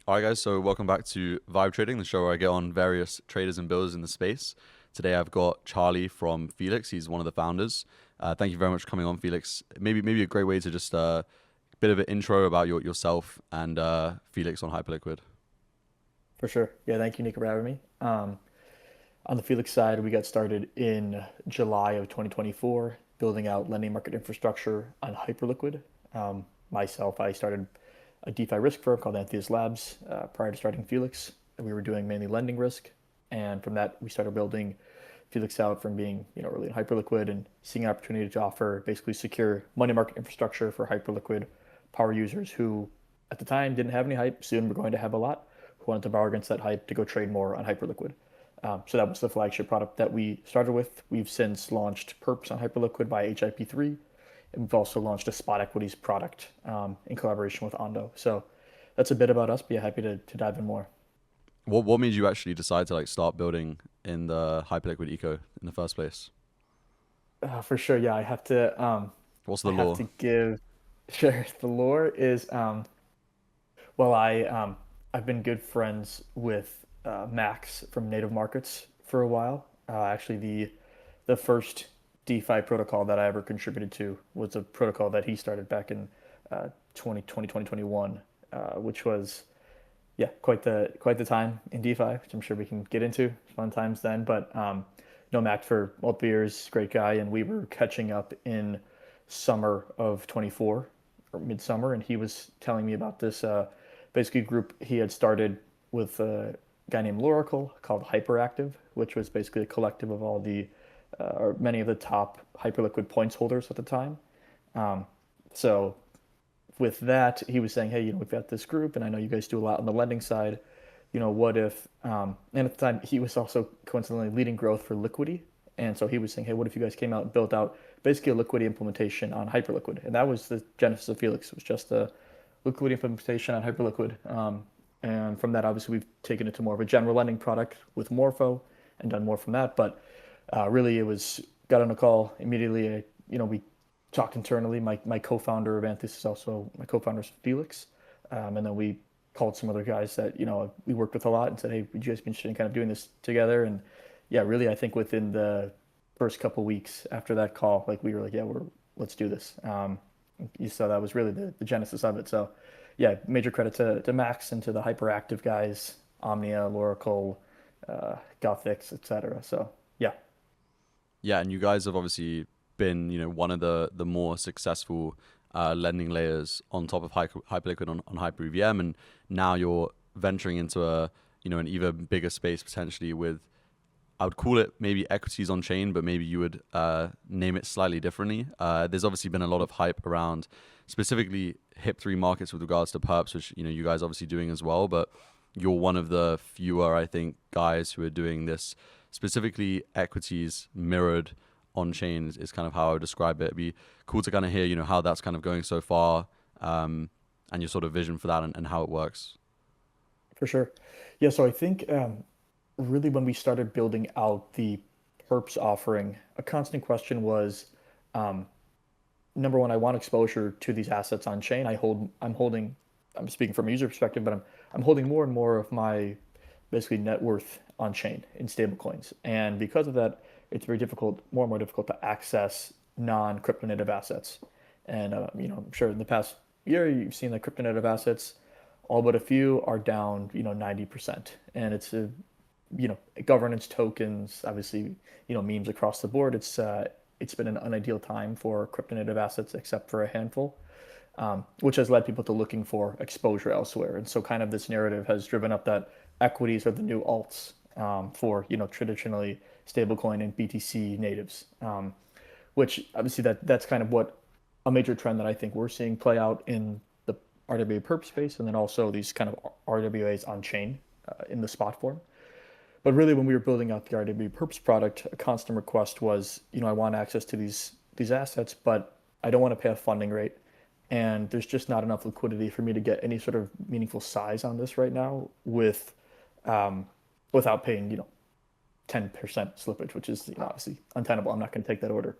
All right, guys. So welcome back to Vibe Trading, the show where I get on various traders and builders in the space. Today I've got Charlie from Felix. He's one of the founders. Thank you very much for coming on, Felix. Maybe a great way to just bit of an intro about yourself and Felix on Hyperliquid. For sure. Yeah, thank you, Nico, for having me. On the Felix side, we got started in July of 2024, building out lending market infrastructure on Hyperliquid. Myself, I started a DeFi risk firm called Antheus Labs prior to starting Felix. We were doing mainly lending risk, and from that, we started building Felix out from being, really in Hyperliquid and seeing an opportunity to offer basically secure money market infrastructure for Hyperliquid power users who, at the time, didn't have any hype. Soon, we're going to have a lot who wanted to borrow against that hype to go trade more on Hyperliquid. So that was the flagship product that we started with. We've since launched perps on Hyperliquid by HIP3, and we've also launched a spot equities product in collaboration with Ondo. So that's a bit about us. Be happy to dive in more. What made you actually decide to start building in the Hyperliquid eco in the first place? For sure, yeah. What's I the have law? to give. Sure, the lore is well, I've been good friends with Max from Native Markets for a while. Actually, the first DeFi protocol that I ever contributed to was a protocol that he started back in 2020, 2021, which was quite the time in DeFi, which I'm sure we can get into. Fun times then, but no Mac for multiple years, great guy, and we were catching up in summer of 24 or midsummer, and he was telling me about this basically group he had started with a guy named Loracle called Hyperactive, which was basically a collective of all the or many of the top Hyperliquid points holders at the time. Um, so with that, he was saying, hey, we've got this group, and I know you guys do a lot on the lending side. What if, and at the time, he was also coincidentally leading growth for Liquidity. And so he was saying, hey, what if you guys came out and built out basically a Liquidity implementation on Hyperliquid? And that was the genesis of Felix. It was just a Liquidity implementation on Hyperliquid. And from that, obviously, we've taken it to more of a general lending product with Morpho and done more from that. But really, it was got on a call immediately. We talked internally. My co-founder of Anthus is also my co-founder is Felix, and then we called some other guys that we worked with a lot and said, hey, would you guys be interested in kind of doing this together? And yeah, really, I think within the first couple of weeks after that call, like we were like, yeah, let's do this. So that was really the genesis of it. So yeah, major credit to Max and to the hyperactive guys, Omnia, Loracle, Gothix, etc. So yeah, Yeah, and you guys have obviously been, one of the more successful lending layers on top of Hyperliquid on hyperevm, and now you're venturing into an even bigger space potentially with, I would call it maybe equities on chain, but maybe you would name it slightly differently. There's obviously been a lot of hype around specifically Hip3 markets with regards to perps, which you guys obviously doing as well, but you're one of the fewer, I think, guys who are doing this specifically equities mirrored on chain is kind of how I would describe it. It'd be cool to kind of hear, how that's kind of going so far, and your sort of vision for that and how it works. for sure. Yeah, so I think really when we started building out the perps offering, a constant question was um, number one, I want exposure to these assets on chain. I'm speaking from a user perspective, but I'm holding more and more of my basically net worth on chain in stablecoins. And because of that, it's very difficult, more and more difficult to access non-crypto native assets. And I'm sure in the past year you've seen that crypto native assets, all but a few are down, 90%. And it's governance tokens, obviously, memes across the board. It's been an unideal time for crypto native assets, except for a handful, which has led people to looking for exposure elsewhere. And so, kind of this narrative has driven up that equities are the new alts for traditionally stablecoin and BTC natives, which obviously that's kind of what a major trend that I think we're seeing play out in the RWA perp space, and then also these kind of RWAs on chain in the spot form. But really, when we were building out the RWA perps product, a constant request was, I want access to these assets, but I don't want to pay a funding rate, and there's just not enough liquidity for me to get any sort of meaningful size on this right now um, without paying 10% slippage, which is obviously untenable. I'm not going to take that order,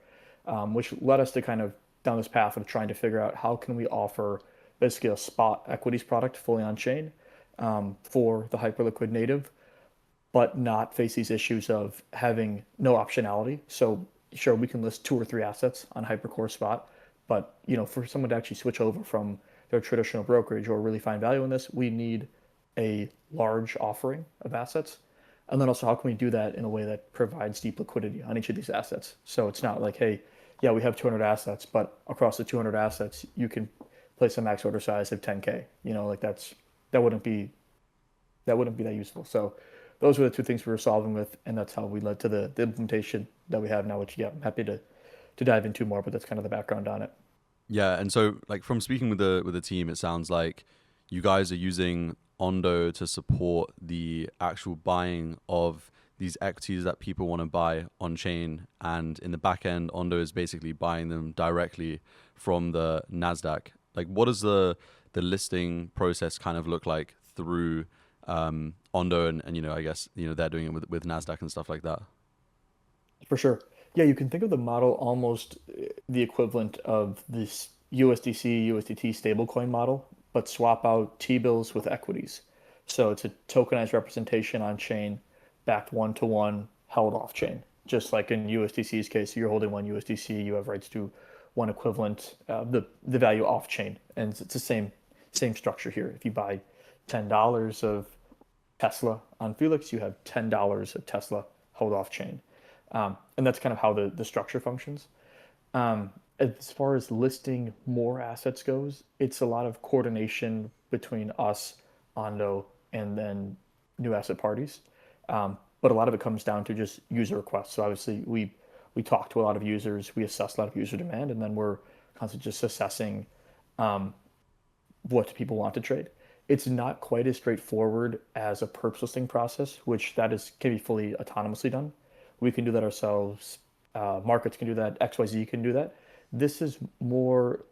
which led us to kind of down this path of trying to figure out how can we offer basically a spot equities product fully on chain, for the Hyperliquid native, but not face these issues of having no optionality. So sure, we can list two or three assets on Hypercore Spot, but for someone to actually switch over from their traditional brokerage or really find value in this, we need a large offering of assets. And then also, how can we do that in a way that provides deep liquidity on each of these assets? So it's not like, hey, yeah, we have 200 assets, but across the 200 assets, you can place a max order size of 10K. Like that wouldn't be that wouldn't be that useful. So those were the two things we were solving with, and that's how we led to the implementation that we have now, which yeah, I'm happy to dive into more, but that's kind of the background on it. Yeah, and so like from speaking with the team, it sounds like you guys are using Ondo to support the actual buying of these equities that people want to buy on chain, and in the back end, Ondo is basically buying them directly from the Nasdaq. Like, what does the listing process kind of look like through Ondo, and I guess they're doing it with Nasdaq and stuff like that. For sure. Yeah, you can think of the model almost the equivalent of this USDC, USDT stablecoin model, but swap out T-bills with equities. So it's a tokenized representation on chain, backed one to one, held off chain. Just like in USDC's case, you're holding one USDC, you have rights to one equivalent, the value off chain, and it's the same structure here. If you buy $10 of Tesla on Felix, you have $10 of Tesla held off chain. And that's kind of how the structure functions. As far as listing more assets goes, it's a lot of coordination between us, Ondo, and then new asset parties. But a lot of it comes down to just user requests. So obviously we talk to a lot of users, we assess a lot of user demand, and then we're constantly just assessing what people want to trade. It's not quite as straightforward as a perps listing process, which that is can be fully autonomously done. We can do that ourselves. Markets can do that. XYZ can do that. This is more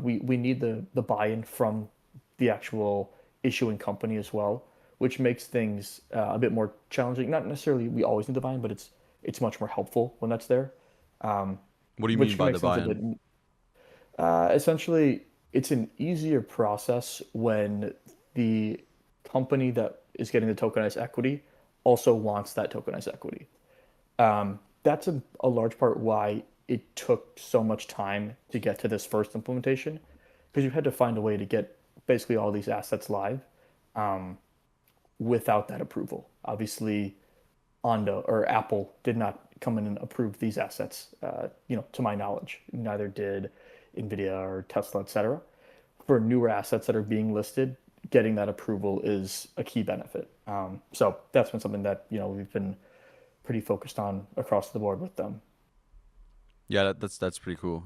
we need the buy-in from the actual issuing company as well, which makes things a bit more challenging. Not necessarily we always need the buy-in, but it's much more helpful when that's there, What do you mean which can by make the things a buy-in? bit essentially, it's an easier process when the company that is getting the tokenized equity also wants that tokenized equity. That's a large part why it took so much time to get to this first implementation, because you had to find a way to get basically all these assets live without that approval. Obviously, Ondo or Apple did not come in and approve these assets, to my knowledge. Neither did Nvidia or Tesla, et cetera. For newer assets that are being listed, getting that approval is a key benefit. So that's been something that we've been pretty focused on across the board with them. Yeah, that's pretty cool.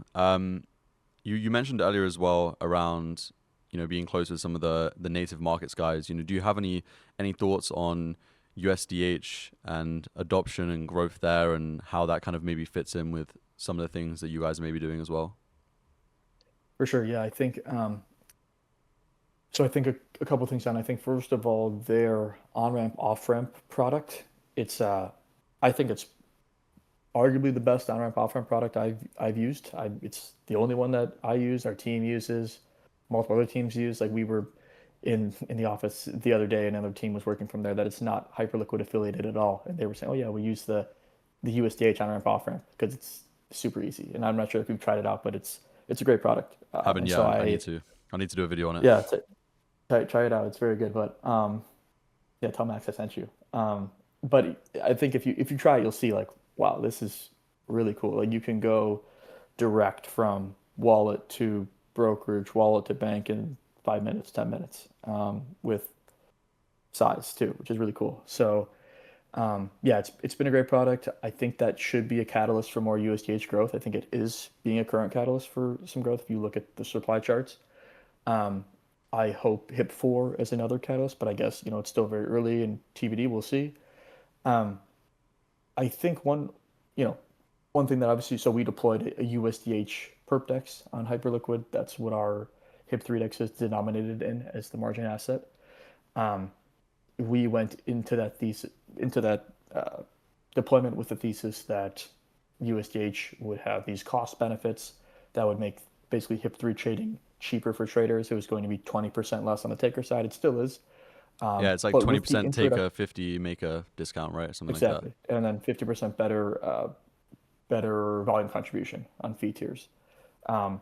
You mentioned earlier as well around being close with some of the native markets guys. Do you have any thoughts on USDH and adoption and growth there, and how that kind of maybe fits in with some of the things that you guys may be doing as well? For sure, yeah. I think so. I think a couple of things on. I think first of all, their on-ramp, off-ramp product. It's I think it's arguably the best on-ramp, off-ramp product I've used. It's the only one that I use. Our team uses. Multiple other teams use. Like we were in the office the other day, another team was working from there. That it's not Hyperliquid affiliated at all, and they were saying, "Oh yeah, we use the USDH on-ramp, off-ramp because it's super easy." And I'm not sure if you've tried it out, but it's a great product. Haven't And so yet. I need to. I need to do a video on it. yeah, try it out. It's very good. But yeah, tell Max I sent you. But I think if you try it, you'll see like, wow, this is really cool. Like you can go direct from wallet to brokerage, wallet to bank in 5 minutes, 10 minutes, with size too, which is really cool. So yeah, it's been a great product. I think that should be a catalyst for more USDH growth. I think it is being a current catalyst for some growth if you look at the supply charts. Um, I hope HIP 4 is another catalyst, but I guess it's still very early and TBD. We'll see. Um, I think you know, one thing that obviously, so we deployed a USDH perp dex on Hyperliquid. That's what our HIP 3 dex is denominated in as the margin asset. Um, we went into that deployment with the thesis that USDH would have these cost benefits that would make basically HIP 3 trading cheaper for traders. It was going to be 20% less on the taker side. It still is. Yeah, it's like But with the 20% take introduction, a 50 make a discount, right? Something like that. exactly, and then 50% better volume contribution on fee tiers. Um,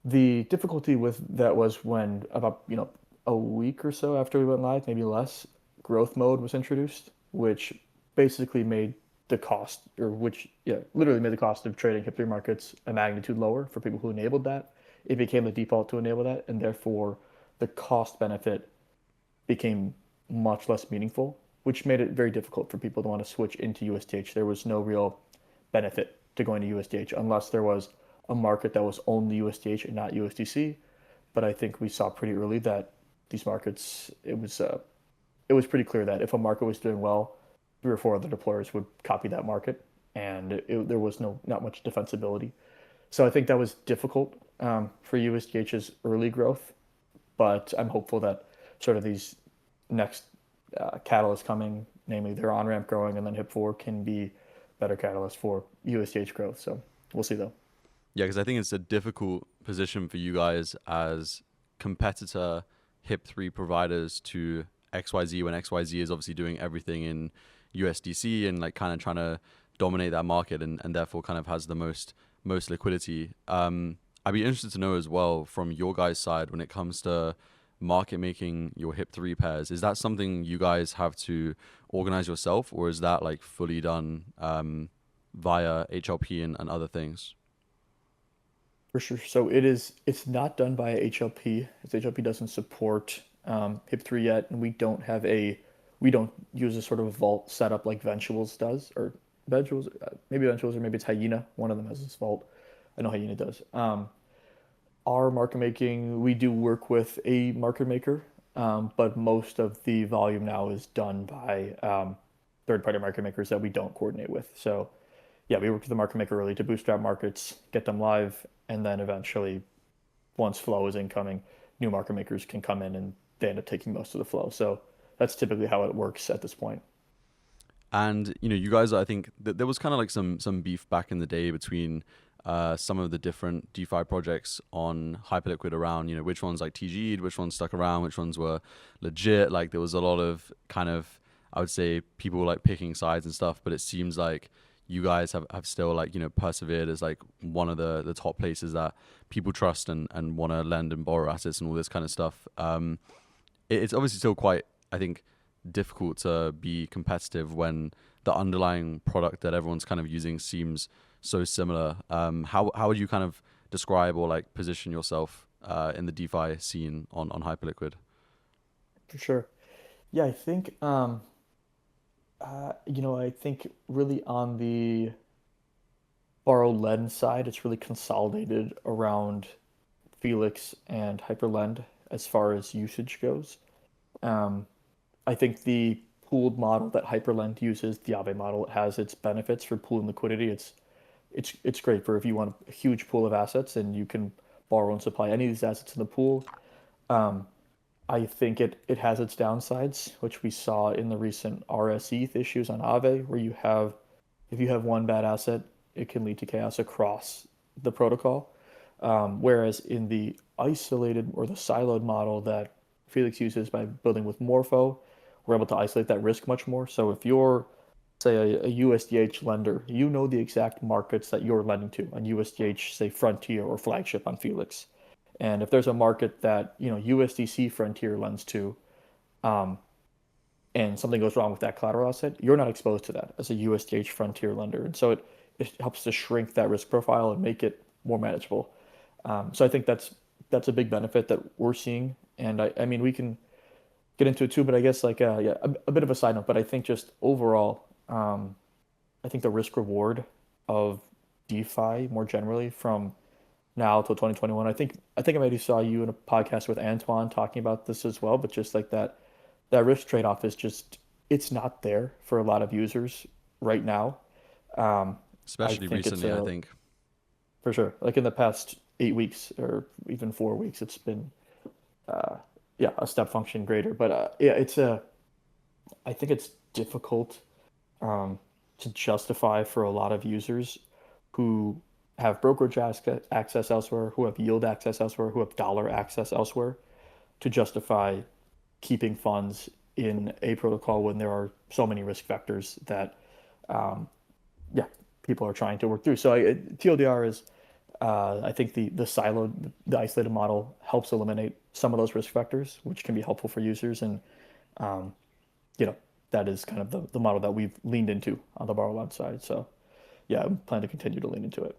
the difficulty with that was when about a week or so after we went live, maybe less, growth mode was introduced, which basically made the cost, or which yeah, literally made the cost of trading hip three markets a magnitude lower for people who enabled that. It became the default to enable that, and therefore the cost benefit became much less meaningful, which made it very difficult for people to want to switch into USDH. There was no real benefit to going to USDH unless there was a market that was only USDH and not USDC. But I think we saw pretty early that these markets, it was pretty clear that if a market was doing well, three or four other deployers would copy that market, and there was not much defensibility. So I think that was difficult for USDH's early growth, but I'm hopeful that sort of these next catalysts coming, namely their on ramp growing and then HIP4, can be better catalysts for USDH growth. So we'll see though. Yeah, because I think it's a difficult position for you guys as competitor HIP3 providers to XYZ when XYZ is obviously doing everything in USDC and like kind of trying to dominate that market and therefore kind of has the most liquidity. I'd be interested to know as well from your guys' side when it comes to market making your HIP3 pairs. Is that something you guys have to organize yourself, or is that like fully done via HLP and other things? For sure. So it's not done by HLP, as HLP doesn't support HIP3 yet, and we don't use a sort of vault setup like Ventuals does, or Ventuals, maybe Ventuals, or maybe it's Hyena. One of them has this vault. I know Hyena does. Our market making, we do work with a market maker, but most of the volume now is done by third-party market makers that we don't coordinate with. So yeah, we work with the market maker early to bootstrap markets, get them live, and then eventually, once flow is incoming, new market makers can come in and they end up taking most of the flow. So that's typically how it works at this point. And you guys, I think there was kind of like some beef back in the day between some of the different DeFi projects on Hyperliquid around which ones like TG'd, which ones stuck around, which ones were legit. Like there was a lot of kind of, I would say, people like picking sides and stuff. But it seems like you guys have still like persevered as like one of the top places that people trust and want to lend and borrow assets and all this kind of stuff. It's obviously still quite, I think, difficult to be competitive when the underlying product that everyone's kind of using seems so similar. How would you kind of describe or like position yourself in the DeFi scene on Hyperliquid? For sure. Yeah, I think I think really on the borrow lend side, it's really consolidated around Felix and Hyperlend as far as usage goes. Um, I think the pooled model that Hyperlend uses, the Aave model, it has its benefits for pooling liquidity. It's great for if you want a huge pool of assets and you can borrow and supply any of these assets in the pool. Um, I think it has its downsides, which we saw in the recent RSETH issues on Aave, where if you have one bad asset, it can lead to chaos across the protocol. Whereas in the isolated or the siloed model that Felix uses by building with Morpho, we're able to isolate that risk much more. So if you're, say, a USDH lender, you know the exact markets that you're lending to on USDH, say Frontier or Flagship on Felix. And if there's a market that, USDC Frontier lends to, um, and something goes wrong with that collateral asset, you're not exposed to that as a USDH Frontier lender. And so it helps to shrink that risk profile and make it more manageable. So I think that's a big benefit that we're seeing. And I mean, we can get into it too, but I guess like yeah, a bit of a side note. But I think just overall, I think the risk reward of DeFi more generally from now till 2021. I think I maybe saw you in a podcast with Antoine talking about this as well. But just like that risk trade-off is just it's not there for a lot of users right now. Um, I Especially think it's recently, I a think. for sure. Like in the past 8 weeks or even 4 weeks, it's been uh, yeah, a step function greater. But yeah, I think it's difficult um, to justify for a lot of users who have brokerage access elsewhere, who have yield access elsewhere, who have dollar access elsewhere to justify keeping funds in a protocol when there are so many risk vectors that um, yeah, people are trying to work through. So TLDR is I think the siloed, the isolated model helps eliminate some of those risk vectors, which can be helpful for users. And um, you know, that is kind of the model that we've leaned into on the borrow loan side. So yeah, I plan to continue to lean into it.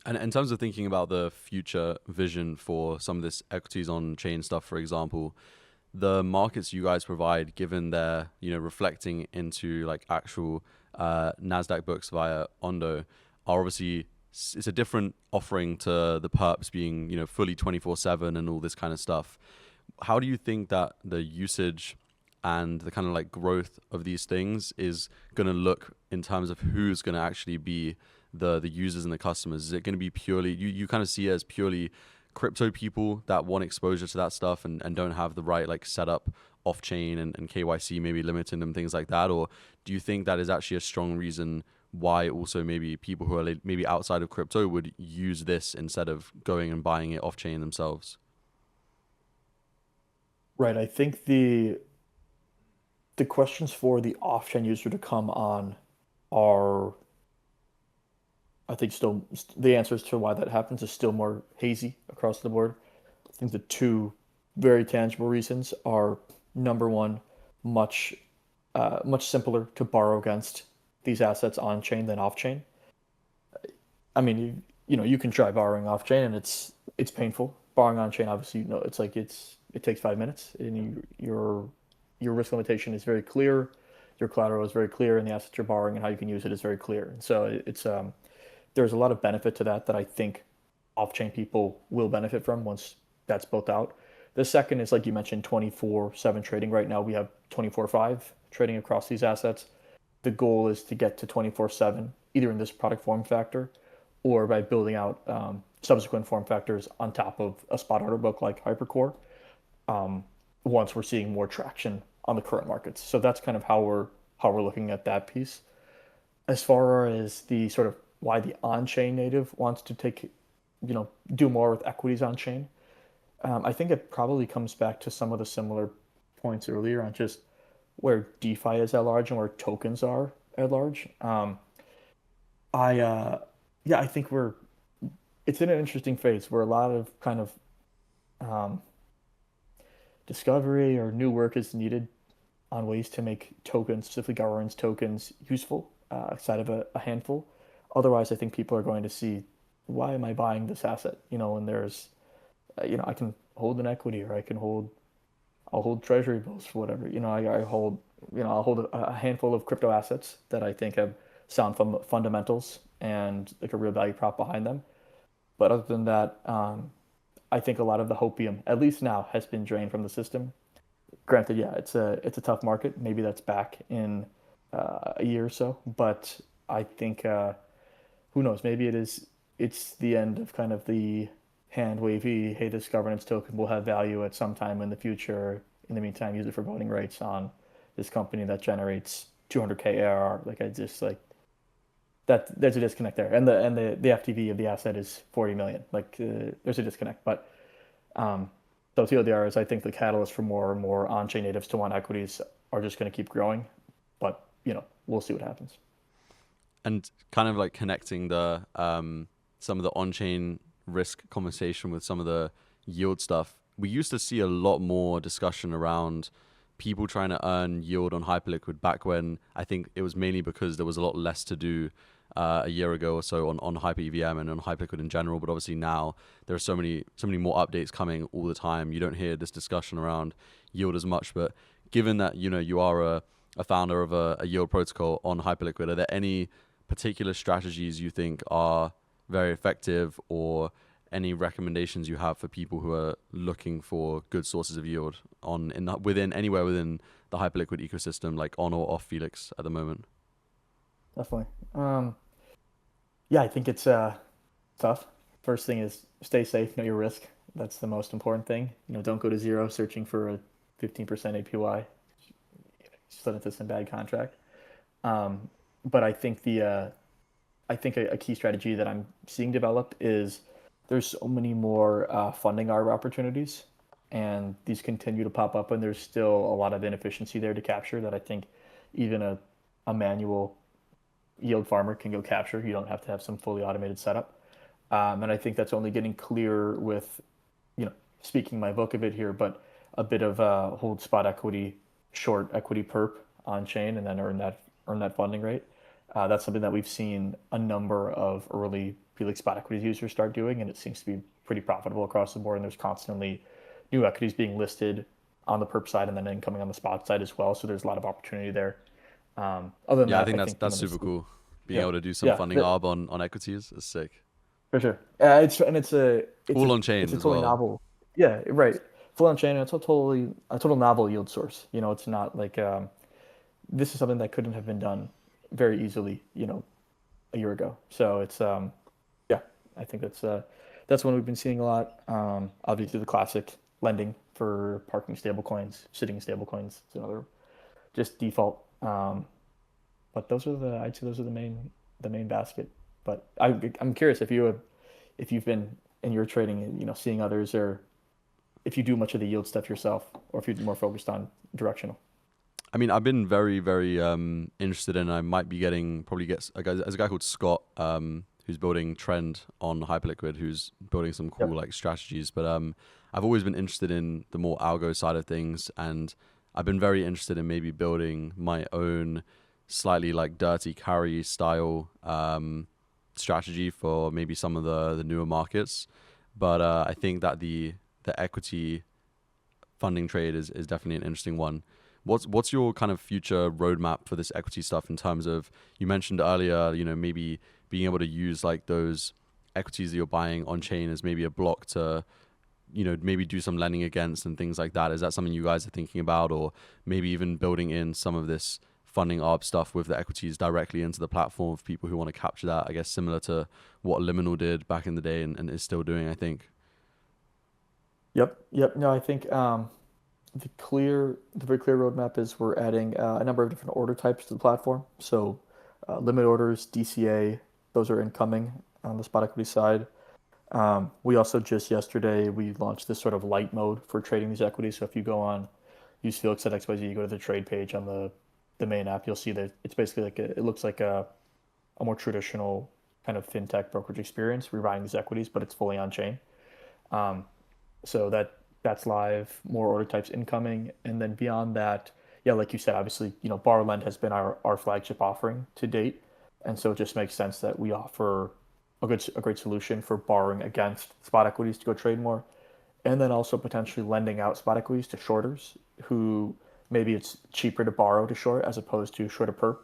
And in terms of thinking about the future vision for some of this equities on chain stuff, for example, the markets you guys provide, given they're reflecting into like actual Nasdaq books via Ondo, are obviously it's a different offering to the perps being fully 24/7 and all this kind of stuff. How do you think that the usage and the kind of like growth of these things is going to look in terms of who's going to actually be the users and the customers? Is it going to be purely you kind of see it as purely crypto people that want exposure to that stuff and don't have the right like setup off chain and KYC maybe limiting them, things like that? Or do you think that is actually a strong reason why also maybe people who are like maybe outside of crypto would use this instead of going and buying it off chain themselves? Right. I think the questions for the off-chain user to come on are, I think, still the answers to why that happens is still more hazy across the board. I think the two very tangible reasons are number one, much much simpler to borrow against these assets on chain than off chain. I mean, you know, you can try borrowing off chain and it's painful. Borrowing on chain, obviously, you know, it's like it takes 5 minutes and your risk limitation is very clear, your collateral is very clear, and the assets you're borrowing and how you can use it is very clear. And so it's there's a lot of benefit to that that I think off-chain people will benefit from once that's built out. The second is like you mentioned, 24/7 trading. Right now we have 24/5 trading across these assets. The goal is to get to 24/7, either in this product form factor or by building out subsequent form factors on top of a spot order book like Hypercore. Um, Once we're seeing more traction on the current markets, so that's kind of how we're looking at that piece. As far as the sort of why the on-chain native wants to take, do more with equities on chain, I think it probably comes back to some of the similar points earlier on just where DeFi is at large and where tokens are at large. I Yeah, I think it's in an interesting phase where a lot of kind of um, discovery or new work is needed on ways to make tokens, specifically governance tokens, useful outside of a handful. Otherwise, I think people are going to see, why am I buying this asset? You know, and there's, I can hold an equity or I'll hold treasury bills for whatever. I hold, I'll hold a handful of crypto assets that I think have sound fundamentals and like a real value prop behind them. But other than that, I think a lot of the hopium, at least now, has been drained from the system. Granted, yeah, it's a tough market. Maybe that's back in a year or so, but I think who knows? Maybe it's the end of kind of the hand wavy. Hey, this governance token will have value at some time in the future. In the meantime, use it for voting rights on this company that generates 200K ARR. Like I just like that. There's a disconnect there, and the FTV of the asset is 40 million. Like there's a disconnect, but um, so TLDR is, I think, the catalyst for more and more on-chain natives to want equities are just going to keep growing, but we'll see what happens. And kind of like connecting the some of the on-chain risk conversation with some of the yield stuff. We used to see a lot more discussion around people trying to earn yield on Hyperliquid back when I think it was mainly because there was a lot less to do a year ago or so on HyperEVM and on Hyperliquid in general. But obviously now there are so many more updates coming all the time. You don't hear this discussion around yield as much. But given that you are a founder of a yield protocol on Hyperliquid, are there any particular strategies you think are very effective, or any recommendations you have for people who are looking for good sources of yield within anywhere within the Hyperliquid ecosystem, like on or off Felix at the moment? Definitely. Yeah, I think it's tough. First thing is stay safe, know your risk. That's the most important thing. Don't go to zero searching for a 15% APY. Slid into some bad contract. Um, but I think a key strategy that I'm seeing develop is there's so many more funding arb opportunities. and these continue to pop up, and there's still a lot of inefficiency there to capture that I think even a manual yield farmer can go capture. You don't have to have some fully automated setup. And I think that's only getting clearer with, you know, speaking my book a bit here, but a bit of hold spot equity, short equity perp on chain, and then earn that funding rate. That's something that we've seen a number of early Felix spot equities users start doing, and it seems to be pretty profitable across the board. And there's constantly new equities being listed on the perp side and then incoming on the spot side as well. So there's a lot of opportunity there. Other than Yeah, I that, think I think that's super this, cool. Being yeah, able to do some yeah, funding arb on equities is sick. for sure. All on It's chain a as totally well. novel, yeah, right, full on chain, and it's a total novel yield source. You know, it's not like this is something that couldn't have been done very easily, you know, a year ago. So it's yeah, I think that's one we've been seeing a lot. Obviously the classic lending for parking stablecoins, sitting stablecoins. It's another just default. But I'd say those are the main basket. But I'm curious if you've been in your trading and you know seeing others, or if you do much of the yield stuff yourself, or if you're more focused on directional. I mean, I've been very interested in. I might be getting probably get a guy. There's a guy called Scott who's building Trend on Hyperliquid, who's building some cool Yep. like strategies. But I've always been interested in the more algo side of things, and I've been very interested in maybe building my own slightly like dirty carry style strategy for maybe some of the newer markets. But I think that the equity funding trade is definitely an interesting one. What's your kind of future roadmap for this equity stuff in terms of, you mentioned earlier, you know, maybe being able to use like those equities that you're buying on chain as maybe a block to, you know, maybe do some lending against and things like that. Is that something you guys are thinking about, or maybe even building in some of this funding arb stuff with the equities directly into the platform of people who want to capture that? I guess similar to what Liminal did back in the day and is still doing, I think. Yep. Yep. No, I think the very clear roadmap is we're adding a number of different order types to the platform. So limit orders, DCA, those are incoming on the spot equity side. We also just yesterday we launched this sort of light mode for trading these equities. So if you go on use Felix at XYZ, you go to the trade page on the main app, you'll see that it's basically it looks like a more traditional kind of fintech brokerage experience. We're buying these equities, but it's fully on chain. Um, so that's live, more order types incoming, and then beyond that, yeah, like you said, obviously, you know, borrow lend has been our flagship offering to date, and so it just makes sense that we offer a great solution for borrowing against spot equities to go trade more, and then also potentially lending out spot equities to shorters who maybe it's cheaper to borrow to short as opposed to short a perp,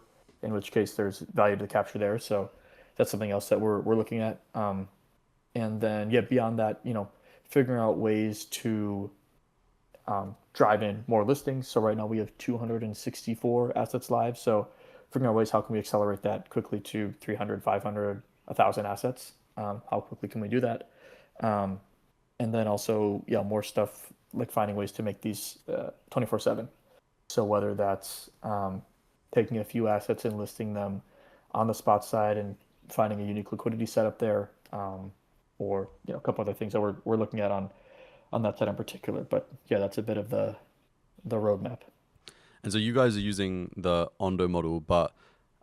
in which case there's value to capture there. So that's something else that we're looking at. And then yeah, beyond that, you know, figuring out ways to drive in more listings. So right now we have 264 assets live. So figuring out ways how can we accelerate that quickly to 300, 500, 1,000 assets. How quickly can we do that? Um, and then also, yeah, more stuff like finding ways to make these 24/7. So whether that's taking a few assets and listing them on the spot side and finding a unique liquidity setup there, or you know a couple other things that we're looking at on that side in particular. But yeah, that's a bit of the roadmap. And so you guys are using the Ondo model, but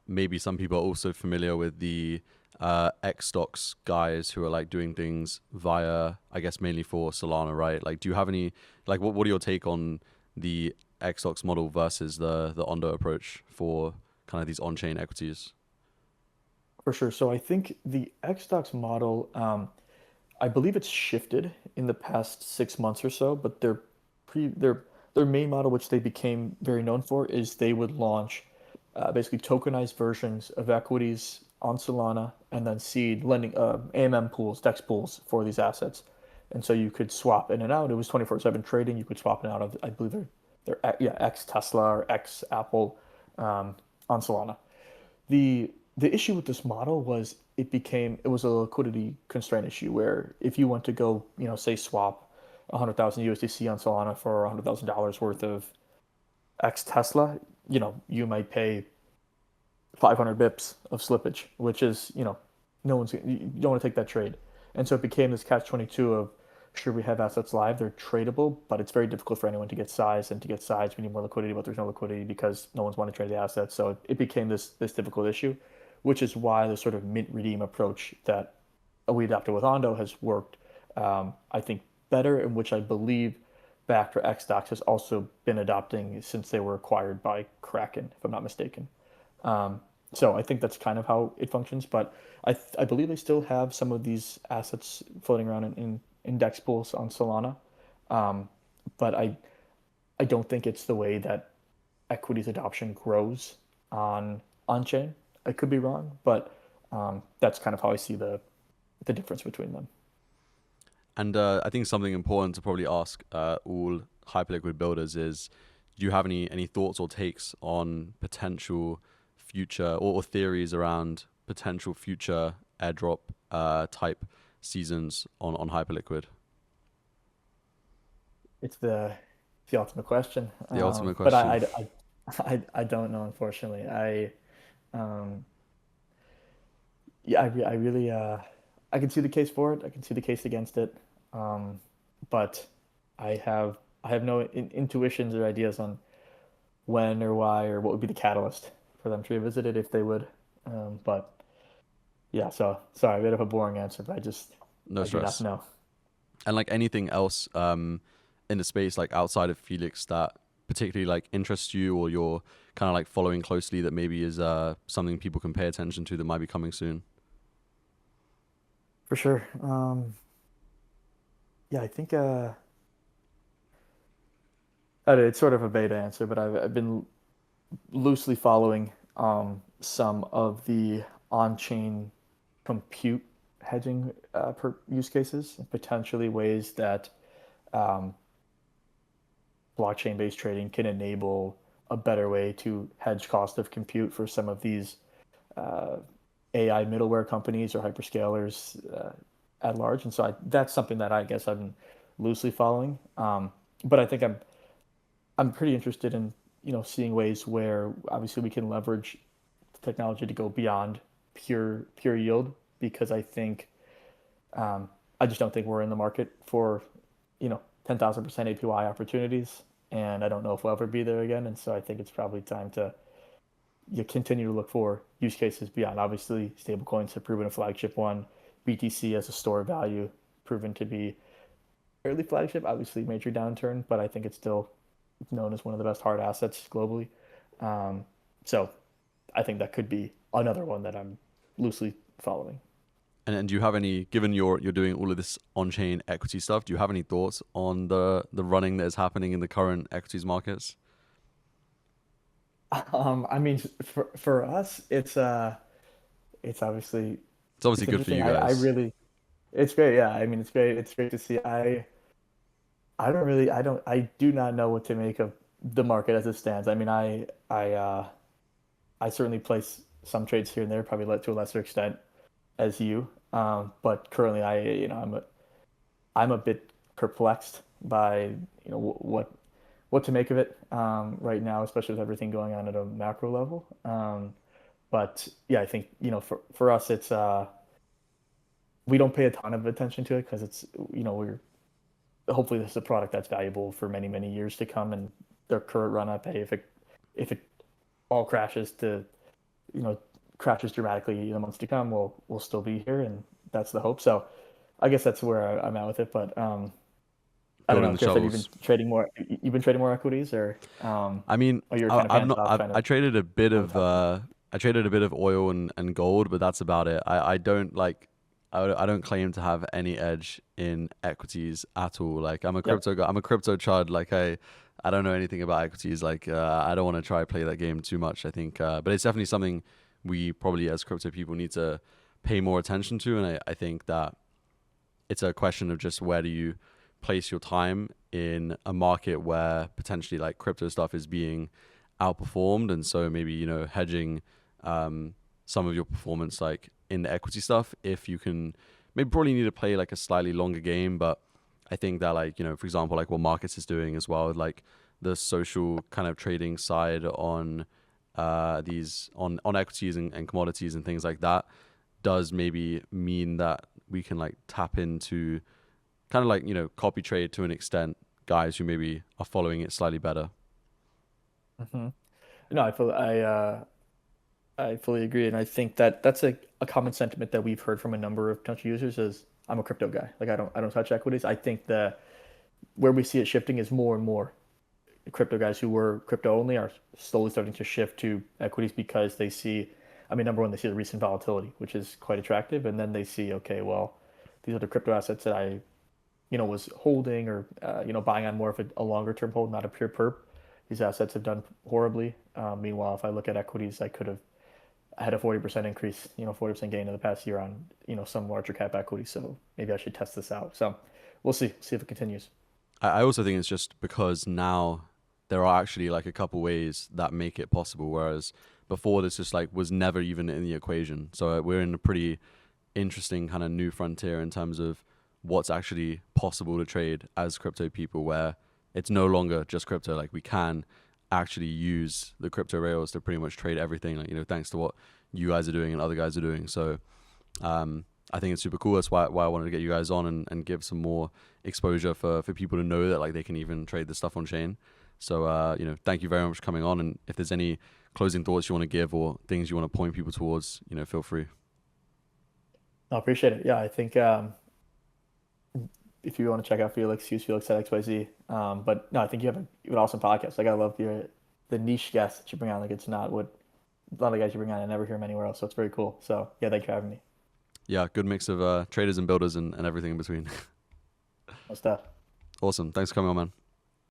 maybe some people are also familiar with the Xstocks guys who are like doing things via, I guess, mainly for Solana, right? Like, do you have any, like, what are your take on the Xstocks model versus the Ondo approach for kind of these on-chain equities? For sure. So I think the Xstocks model, I believe it's shifted in the past 6 months or so, but their main model, which they became very known for, is they would launch basically tokenized versions of equities on Solana and then seed lending AMM pools, DEX pools for these assets. And so you could swap in and out. It was 24/7 trading. You could swap in and out of, I believe they're yeah, X Tesla or X Apple on Solana. The issue with this model was it was a liquidity constraint issue where if you want to go, you know, say swap 100,000 USDC on Solana for $100,000 worth of X Tesla, you know, you might pay 500 bips of slippage, which is, you know, no one's you don't want to take that trade. And so it became this catch 22 of sure we have assets live. They're tradable, but it's very difficult for anyone to get size. And to get size, we need more liquidity, but there's no liquidity because no one's want to trade the assets. So it became this difficult issue, which is why the sort of mint redeem approach that we adopted with Ondo has worked, I think, better, and which I believe Backed or Xstocks has also been adopting since they were acquired by Kraken, if I'm not mistaken. Um, so I think that's kind of how it functions. But I believe they still have some of these assets floating around in index pools on Solana. Um, but I don't think it's the way that equities adoption grows on chain. I could be wrong, but that's kind of how I see the difference between them. And I think something important to probably ask all Hyperliquid builders is, do you have any thoughts or takes on potential future or theories around potential future airdrop type seasons on Hyperliquid? It's the ultimate question. The ultimate But question. I don't know, unfortunately. Um, yeah, I really I can see the case for it. I can see the case against it. Um, but I have no intuitions or ideas on when or why or what would be the catalyst for them to revisit it if they would. But yeah, so sorry, a bit of a boring answer, but No I do not stress. know. And like anything else in the space, like outside of Felix, that particularly like interests you or you're kind of like following closely, that maybe is something people can pay attention to that might be coming soon. For sure. Yeah, I think it's sort of a beta answer, but I've been loosely following some of the on-chain compute hedging per use cases, and potentially ways that um, blockchain-based trading can enable a better way to hedge cost of compute for some of these uh, AI middleware companies or hyperscalers at large. And so that's something that I guess I've been loosely following. But I think I'm pretty interested in seeing ways where obviously we can leverage technology to go beyond pure yield because I just don't think we're in the market for 10,000% APY opportunities, and I don't know if we'll ever be there again. And so I think it's probably time to you continue to look for use cases beyond. Obviously, stablecoins have proven a flagship one. BTC as a store of value proven to be fairly flagship. Obviously, major downturn, but I think it's still known as one of the best hard assets globally. Um, so I think that could be another one that I'm loosely following. And do you have any, given you're doing all of this on-chain equity stuff, do you have any thoughts on the running that is happening in the current equities markets? I mean, for us, it's obviously It's obviously it's good for interesting. you I guys. really it's great. Yeah, I mean, it's great. It's great to see. I do not know what to make of the market as it stands. I mean, I certainly place some trades here and there, probably to a lesser extent as you. But currently, I'm a bit perplexed by what to make of it right now, especially with everything going on at a macro level. But yeah, I think for us, it's we don't pay a ton of attention to it because it's we're hopefully this is a product that's valuable for many years to come, and their current run up, hey, if it all crashes to you know crashes dramatically in the months to come, we'll still be here, and that's the hope. So I guess that's where I'm at with it. But I don't Building know, the Chris, have you been shovels. trading more? You've been trading more equities, I mean, or you're kind of I've hands not. off, kind I of traded a bit all the of. time? I traded a bit of oil and gold, but that's about it. I don't like. I don't claim to have any edge in equities at all. Like I'm a Yep. crypto guy. I'm a crypto chud. Like I don't know anything about equities. Like I don't want to try play that game too much. I think, but it's definitely something we probably as crypto people need to pay more attention to. And I think that it's a question of just where do you place your time in a market where potentially like crypto stuff is being outperformed, and so maybe hedging some of your performance like in the equity stuff. If you can, maybe probably need to play like a slightly longer game, but I think that like for example, like what Markets is doing as well, like the social kind of trading side on these on equities and commodities and things like that does maybe mean that we can like tap into kind of like, copy trade to an extent guys who maybe are following it slightly better. Hmm. No, I fully agree, and I think that that's a common sentiment that we've heard from a number of potential users is I'm a crypto guy. Like I don't touch equities. I think that where we see it shifting is more and more crypto guys who were crypto only are slowly starting to shift to equities because they see, I mean, number one, they see the recent volatility, which is quite attractive, and then they see, okay, well, these are the crypto assets that I, was holding or buying on more of a longer term hold, not a pure perp. These assets have done horribly. Meanwhile, if I look at equities, I could have had a 40% increase, 40% gain in the past year on, some larger cap equity. So maybe I should test this out. So we'll see if it continues. I also think it's just because now there are actually like a couple ways that make it possible, whereas before this just like was never even in the equation. So we're in a pretty interesting kind of new frontier in terms of what's actually possible to trade as crypto people, where it's no longer just crypto. Like we can actually use the crypto rails to pretty much trade everything, like, thanks to what you guys are doing and other guys are doing. So I think it's super cool. That's why I wanted to get you guys on and give some more exposure for people to know that like they can even trade this stuff on chain. So thank you very much for coming on. And if there's any closing thoughts you want to give or things you want to point people towards, feel free. I appreciate it. Yeah, I think if you want to check out Felix, use Felix at XYZ. But no, I think you have an awesome podcast. Like I love the niche guests that you bring on. Like it's not what a lot of guys you bring on. I never hear them anywhere else. So it's very cool. So yeah, thank you for having me. Yeah, good mix of traders and builders and everything in between. No stuff. Awesome. Thanks for coming on, man.